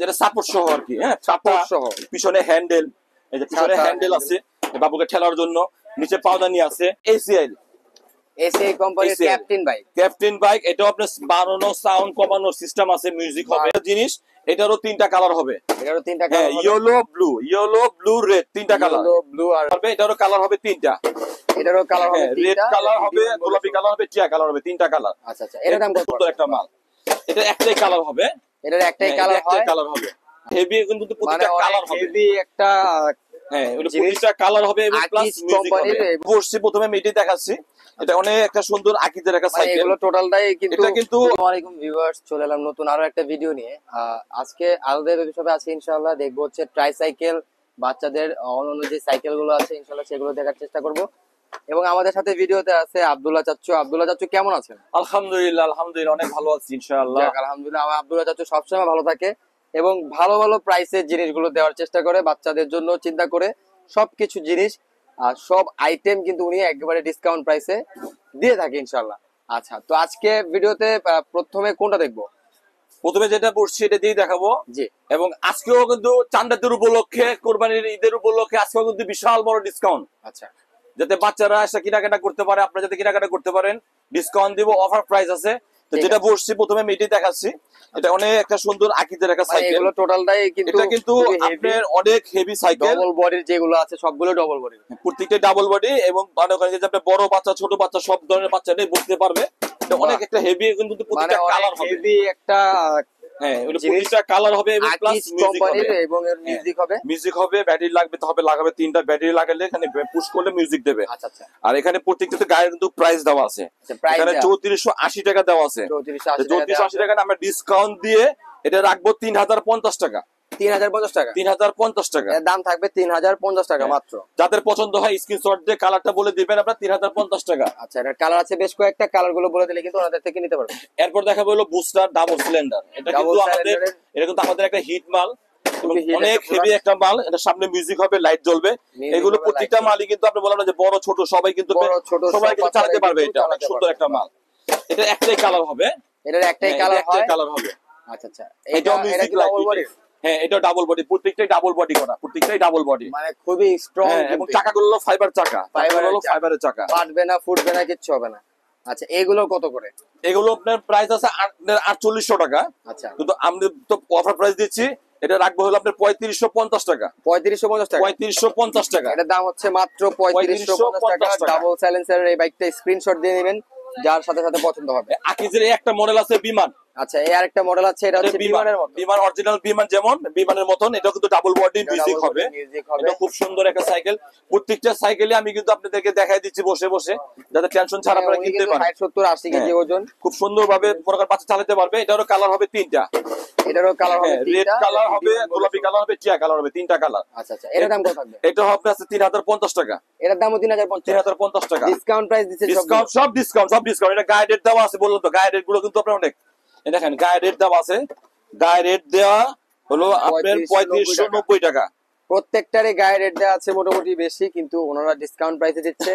যেটা সাপোর্ট সহ আর কি, হ্যাঁ সাপোর্ট সহ, পিছনে হ্যান্ডেল, এই যে পিছনে হ্যান্ডেল আছে বাবুকে ঠেলার জন্য, নিচে পাওদানি আছে। এসিআই কোম্পানির ক্যাপ্টেন বাইক, এটা আপনার বাড়ানো সাউন্ড কমানো সিস্টেম আছে, মিউজিক হবে জিনিস। এটারও তিনটা কালার হবে, ইয়েলো ব্লু রেড, তিনটা কালার, ব্লু আর এটারও কালার হবে তিনটা, এটারও কালার হবে রেড কালার হবে, গোলাপি কালার হবে, টিয়া কালার হবে, তিনটা কালার। আচ্ছা আচ্ছা, এর দাম কত? সুন্দর একটা মাল, এটা একটাই কালার হবে, এটার একটাই কালার হবে, হেভি কিন্তু প্রতিটা কালার হবে, হেভি একটা হ্যাঁ ওটা প্রতিটা কালার হবে এবং প্লাস মিউজিক হবে। বসছি প্রথমে আমি এটাই দেখাচ্ছি, এটা অনেক একটা সুন্দর আকিদের একটা সাইকেল, এগুলো টোটালটাই কিন্তু। এটা কিন্তু আসসালামু আলাইকুম ভিউয়ার্স, চলে এলাম নতুন আরো একটা ভিডিও নিয়ে। আজকে আলাদা বিষয়ে আছে ইনশাআল্লাহ, দেখবো হচ্ছে ট্রাইসাইকেল, বাচ্চাদের অন্যান্য যে সাইকেল গুলো আছে ইনশাআল্লাহ সেগুলো দেখার চেষ্টা করব। এবং আমাদের সাথে ভিডিওতে আছে আব্দুল্লাহ চাচ্চু। আব্দুল্লাহ চাচ্চু কেমন আছেন? আলহামদুলিল্লাহ অনেক ভালো আছি ইনশাআল্লাহ। আলহামদুলিল্লাহ, আমার আব্দুল্লাহ চাচ্চু সবসময় ভালো থাকে এবং ভালো ভালো প্রাইসের জিনিসগুলো দেওয়ার চেষ্টা করে, বাচ্চাদের জন্য চিন্তা করে সবকিছু জিনিস আর সব আইটেম কিন্তু উনি একেবারে ডিসকাউন্ট প্রাইসে দিয়ে থাকে ইনশাআল্লাহ। আচ্ছা, তো আজকে ভিডিওতে প্রথমে কোনটা দেখবো? প্রথমে যেটা পড়ছি এটা দিয়ে দেখাবো জি। এবং আজকেও কিন্তু চান্দাতের উপলক্ষে, কোরবানির ঈদের উপলক্ষে আজকেও কিন্তু বিশাল বড় ডিসকাউন্ট। আচ্ছা, যাতে বাচ্চারা এসে কেনাকাটা করতে পারে, আপনারা যাতে কেনাকাটা করতে পারেন, ডিসকাউন্ট দিব, অফার প্রাইস আছে। তো যেটা বসছি প্রথমে আমি এটাই দেখাচ্ছি, এটা অনেক একটা সুন্দর আকিদের একটা সাইকেল, এগুলো টোটালটাই কিন্তু, এটা কিন্তু আপনার অনেক হেভি সাইকেল, ডাবল বডির যেগুলো আছে সবগুলো ডাবল বডি, প্রত্যেকটা ডাবল বডি এবং মনে করেন যে আপনি বড় বাচ্চা ছোট বাচ্চা সব ধরনের বাচ্চাটাই বসতে পারবে। এটা অনেক একটা হেভি, কিন্তু প্রত্যেকটা কালার হবে, হেভি একটা হ্যাঁ ওটা প্রত্যেকটা কালার হবে এবং প্লাস মিউজিক হবে, এবং এর মিউজিক হবে, ব্যাটারি লাগবে তো হবে, লাগাবে তিনটা ব্যাটারি লাগালে এখানে পুশ করলে মিউজিক দেবে। আচ্ছা আচ্ছা, আর এখানে প্রত্যেকটা গাড়ির কিন্তু প্রাইস দেওয়া আছে, এখানে 3480 টাকা দেওয়া আছে, 3480 টাকা আমরা ডিসকাউন্ট দিয়ে এটা রাখবো 3050 টাকা, 3050 টাকা, 3050 টাকা দাম থাকবে, 3050 টাকা মাত্র। যাদের পছন্দ হয় স্ক্রিনশট দিয়ে কালারটা বলে দিবেন আপনারা, 3050 টাকা। আচ্ছা, এর কালার আছে বেশ কয়েকটা, কালার গুলো বলে দিলে কিন্তু ওনাদের থেকে নিতে পারবেন। এরপর দেখাবো হলো বুস্টার ডাবল সিলিন্ডার, এটা কিন্তু আমাদের একটা হিট মাল, অনেক হেভি একটা মাল। এটা সামনে মিউজিক হবে, লাইট জ্বলবে, এগুলো প্রত্যেকটা মালই কিন্তু আপনি বললাম যে বড় ছোট সবাই কিন্তু চালাতে পারবে। এটা অনেক সুন্দর একটা মাল, এটা একটাই কালার হবে, এটার একটাই কালার হবে। আচ্ছা আচ্ছা, এটাও মিউজিক লাইট, হ্যাঁ এটা ডাবল বডি, প্রত্যেকটাই ডাবল বডি করা, প্রত্যেকটাই ডাবল বডি, মানে খুবই স্ট্রং, এবং চাকাগুলো হলো ফাইবারের চাকা, ফাটবে না, ফুটবে না, কিচ্ছু হবে না। আচ্ছা, এগুলো কত করে? এগুলো আপনার প্রাইস আছে 4800 টাকা। আচ্ছা, কিন্তু আমরা তো অফার প্রাইস দিচ্ছি, এটা রাখবো হলো আপনার 3550 টাকা, 3550 টাকা। এটার দাম হচ্ছে মাত্র 3550 টাকা। ডাবল সাইলেন্সারের এই বাইকটা স্ক্রিনশট দিয়ে নেবেন, যার সাথে সাথে পছন্দ হবে। আকিজের একটা মডেল আছে বিমান, আচ্ছা এই আরেকটা মডেল আছে, এটা হচ্ছে বিমানের মতো, বিমান অরিজিনাল বিমান, যেমন বিমানের মতন, এটা কিন্তু ডাবল বডি, মিউজিক হবে, এটা খুব সুন্দর একটা সাইকেল। প্রত্যেকটা সাইকেলে আমি কিন্তু আপনাদেরকে দেখাই দিচ্ছি বসে বসে, যাতে টেনশন ছাড়া আপনারা কিনতে পারেন। 60-70-80 কেজি ওজন, খুব সুন্দর ভাবে প্রকার বাচ্চা চালাতে পারবে। এটারও কালার হবে তিনটা, এটারও কালার হবে রেড কালার হবে, গোলাপি কালার হবে, টিয়া কালার হবে, তিনটা কালার। আচ্ছা আচ্ছা, এর দাম কত থাকবে? এটা হবে আছে 3050 টাকা, এটার দামও 3050 টাকা। ডিসকাউন্ট প্রাইস দিচ্ছে, সব ডিসকাউন্ট। এটা গাইড রেট দেওয়া আছে, বললাম তো গাইড রেট গুলো কিন্তু আপনার অনেক, দেখেন গাইড রেট দেওয়া আছে, গাইড রেট দেওয়া হলো আপনার 3590 টাকা। প্রত্যেকটারই গাইড রেট দেওয়া আছে মোটামুটি বেশি, কিন্তু ওনারা ডিসকাউন্ট প্রাইসে দিচ্ছে,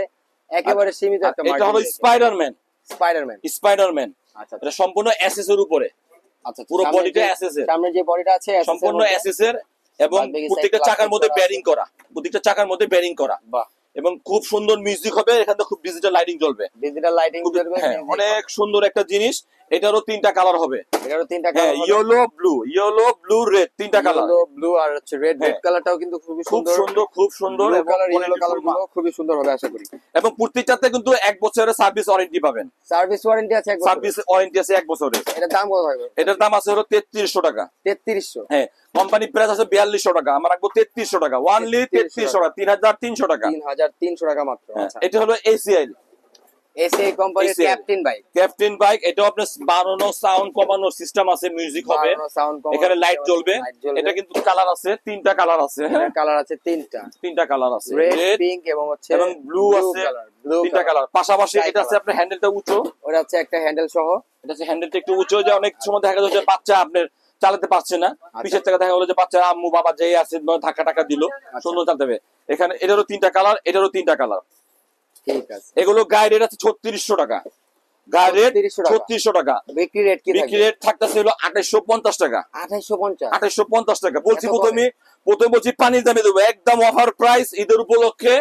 একেবারে সীমিত একটা মার্কেট। এটা হলো স্পাইডারম্যান। আচ্ছা, এটা সম্পূর্ণ এসএস এর উপরে। আচ্ছা, পুরো বডিটা এসএস এর, সামনে যে বডিটা আছে সম্পূর্ণ এসএস এর, এবং প্রত্যেকটা চাকার মধ্যে বেয়ারিং করা, প্রত্যেকটা চাকার মধ্যে বেয়ারিং করা। বাহ, এবং খুব সুন্দর মিউজিক হবে, এখানে খুব ডিজিটাল লাইটিং জ্বলবে, অনেক সুন্দর একটা জিনিস। এটারও তিনটা কালার হবে, ইয়েলো ব্লু রেড, তিনটা কালার, ব্লু আর হচ্ছে রেড কালারটাও কিন্তু খুব সুন্দর, ইয়েলো কালারগুলো খুব সুন্দর হবে আশা করি। এবং প্রত্যেকটাতে কিন্তু 1 বছরের সার্ভিস ওয়ারেন্টি পাবেন, সার্ভিস ওয়ারেন্টি আছে, সার্ভিস ওয়ারেন্টি আছে 1 বছরের। এটার দাম কত হবে? এটার দাম আছে হলো 3300 টাকা, 3300, হ্যাঁ কোম্পানি প্রাইস আছে 4200 টাকা, আমরা রাখবো 3300 টাকা, ওয়ানলি 3300 টাকা, 3300 টাকা, 3300 টাকা মাত্র। আচ্ছা, এটা হলো এসিআই কোম্পানির ক্যাপ্টেন বাইক, এটা আপনার বাড়ানো সাউন্ড কমানো সিস্টেম আছে, মিউজিক হবে, এখানে লাইট জ্বলবে। এটা কিন্তু কালার আছে, তিনটা কালার আছে, কালার আছে তিনটা কালার আছে, রেড, পিঙ্ক এবং ব্লু আছে, তিনটা কালার। পাশাপাশি এটা আছে আপনার হ্যান্ডেলটা উঁচু, ওটা হচ্ছে একটা হ্যান্ডেল সহ, এটা হচ্ছে হ্যান্ডেলটা একটু উঁচু, যে অনেক সময় দেখা যাচ্ছে বাচ্চা আপনার চালাতে পারছে না, পিছের থেকে দেখা গেলো যে বাচ্চা আম্মু বাবা যেই আছে ধাক্কা টাকা দিল, সুন্দর চালাতে হবে। এখানে এটারও তিনটা কালার, এটারও তিনটা কালার, ঠিক আছে। এগুলো গাইড রেট আছে 3600 টাকা, গায়ের রেট 3600 3600 টাকা। বিক্রি রেট কি বিক্রি রেট থাকতেছে হলো 2850 টাকা। 2850 টাকা বলছি। প্রথমে বলছি পানির দামে দেবো, একদম অফার প্রাইস ঈদের উপলক্ষে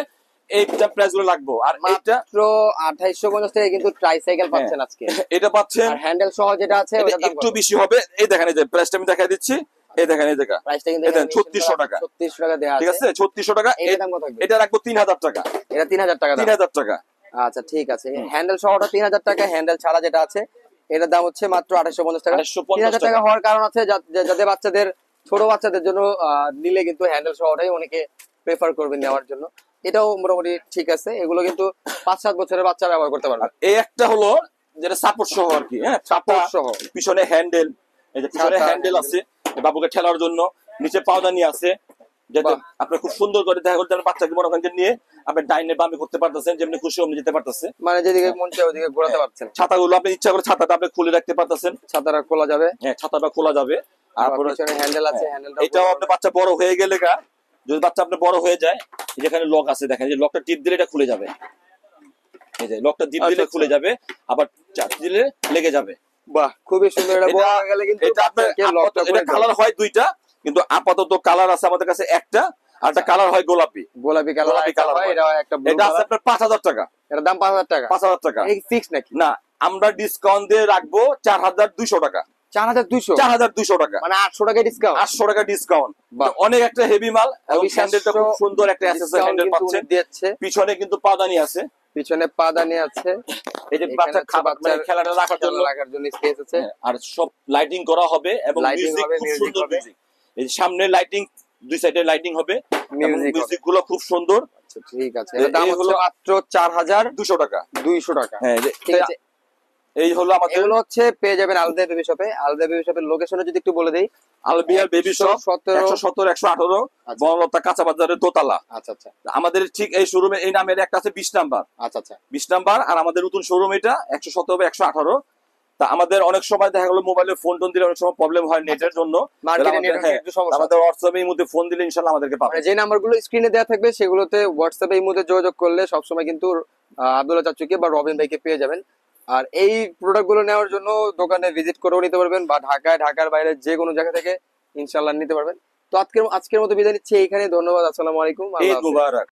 এইটা প্রাইস গুলো লাগবে। আর এটা মাত্র 2850 টাকা কিন্তু ট্রাইসাইকেল পাচ্ছেন আজকে। এটা পাচ্ছেন আর হ্যান্ডেল সহ যেটা আছে ওটা দাম একটু বেশি হবে। এই দেখেন, এই যে প্রাইসটা আমি দেখাই দিচ্ছি, এই দেখেন, এই দেখা প্রাইসটা কিন্তু 3600 টাকা। 3600 টাকা দেয়া আছে, ঠিক আছে 3600 টাকা। এর দাম কত থাকবে? এটা রাখবো 3000 টাকা। এটা 3000 টাকা দাম। 3000 টাকা। আচ্ছা ঠিক আছে, হ্যান্ডেল সহটা 3000 টাকা, হ্যান্ডেল ছাড়া যেটা আছে এটার দাম হচ্ছে মাত্র 2850 টাকা। 3000 টাকা হওয়ার কারণ আছে যাতে বাচ্চাদের, ছোট বাচ্চাদের জন্য নিলে কিন্তু হ্যান্ডেল সহটাই অনেকে প্রেফার করবেন নেওয়ার জন্য। এটাও মোটামুটি ঠিক আছে, এগুলো কিন্তু 5-7 বছরের বাচ্চা ব্যবহার করতে পারবে। এই একটা হলো যেটা সাপোর্ট সহ আর কি, হ্যাঁ সাপোর্ট সহ, পিছনে হ্যান্ডেল, এই যে পিছনে হ্যান্ডেল আছে বাবুকে ঠেলার জন্য, নিচে পাওদানি আছে যাতে আপনি খুব সুন্দর করে দেখা করতে বাচ্চাকে মনে করেন নিয়ে আপনি ডাইনে বামে করতে পারতেছেন, যেমনি খুশি অমনি যেতে পারতেছেন, মানে যেদিকে মন চায় ওদিকে ঘোরাতে পারছেন। ছাতাগুলো আপনি ইচ্ছা করে ছাতাটা আপনি খুলে রাখতে পারতেছেন, ছাতাটা খোলা যাবে। হ্যাঁ ছাতাটা খোলা যাবে। আর পিছনে হ্যান্ডেল আছে, হ্যান্ডেলটা এটাও আপনি বাচ্চা বড় হয়ে গেলে যদি বাচ্চা আপনি বড় হয়ে যায়, যেখানে লক আছে দেখেন, যে লকটা টিপ দিলে এটা খুলে যাবে, এই যে লকটা টিপ দিলে খুলে যাবে, আবার চাপ দিলে লেগে যাবে। বাহ, খুবই সুন্দর। এটা বড় হয়ে গেলে কিন্তু এটা আপনার এটা কালার হয় দুইটা, কিন্তু আপাতত কালার আছে আমাদের কাছে একটা, আর একটা কালার হয় গোলাপি কালার হয়। এটা একটা এটা আছে আপনার 5000 টাকা। এর দাম 5000 টাকা। 5000 টাকা এই ফিক্স নাকি? না, আমরা ডিসকাউন্ট দিয়ে রাখবো 4200 টাকা। 4200 টাকা, মানে 800 টাকা ডিসকাউন্ট। 800 টাকা ডিসকাউন্ট। অনেক একটা হেভি মাল, এবং হ্যান্ডেলটা খুব সুন্দর একটা অ্যাসেসরি হ্যান্ডেল পাচ্ছেন। পিছনে কিন্তু পাদানি আছে, পিছনে পাদানি আছে, এই যে বাচ্চা বাচ্চার খেলাটা রাখার জন্য স্পেস আছে। আর সব লাইটিং করা হবে, এবং মিউজিক খুব সুন্দর মিউজিক। এই যে সামনে লাইটিং, দুই সাইডে লাইটিং হবে, মিউজিক গুলো খুব সুন্দর। আচ্ছা ঠিক আছে, এর দাম হলো মাত্র 4200 টাকা। 200 টাকা। হ্যাঁ ঠিক আছে। এই হলো আমাদের, এগুলো হচ্ছে পেয়ে যাবেন আলবিয়া বেবি শপে। আলবিয়া বেবি শপের লোকেশন যদি একটু বলে দেই, আলবিয়া বেবি শপ 117 118 বনলতা কাঁচা বাজারের দোতলা। আচ্ছা আচ্ছা। আমাদের ঠিক এই শোরুমে এই নামের একটা আছে 20 নাম্বার। আচ্ছা আচ্ছা, 20 নাম্বার। আর আমাদের নতুন শোরুম এটা 117 118। তা আমাদের অনেক সময় দেখা গেল মোবাইলে ফোন টোন দিলে অনেক সময় প্রবলেম হয় নেটের জন্য, আমাদের হোয়াটসঅ্যাপে এই মধ্যে ফোন দিলে ইনশাআল্লাহ আমাদেরকে পাবেন। যে নাম্বারগুলো স্ক্রিনে দেওয়া থাকবে সেগুলোতে হোয়াটসঅ্যাপে এই মধ্যে যোগাযোগ করলে সবসময় কিন্তু আব্দুল্লাহ চাচুকে বা রবিন ভাইকে পেয়ে যাবেন। আর এই প্রোডাক্ট গুলো নেওয়ার জন্য দোকানে ভিজিট করেও নিতে পারবেন, বা ঢাকার বাইরে যে কোনো জায়গা থেকে ইনশাআল্লাহ নিতে পারবেন। তো আজকের মতো বিদায় নিচ্ছি এইখানে। ধন্যবাদ, আসসালামু আলাইকুম। ঈদ মুবারক।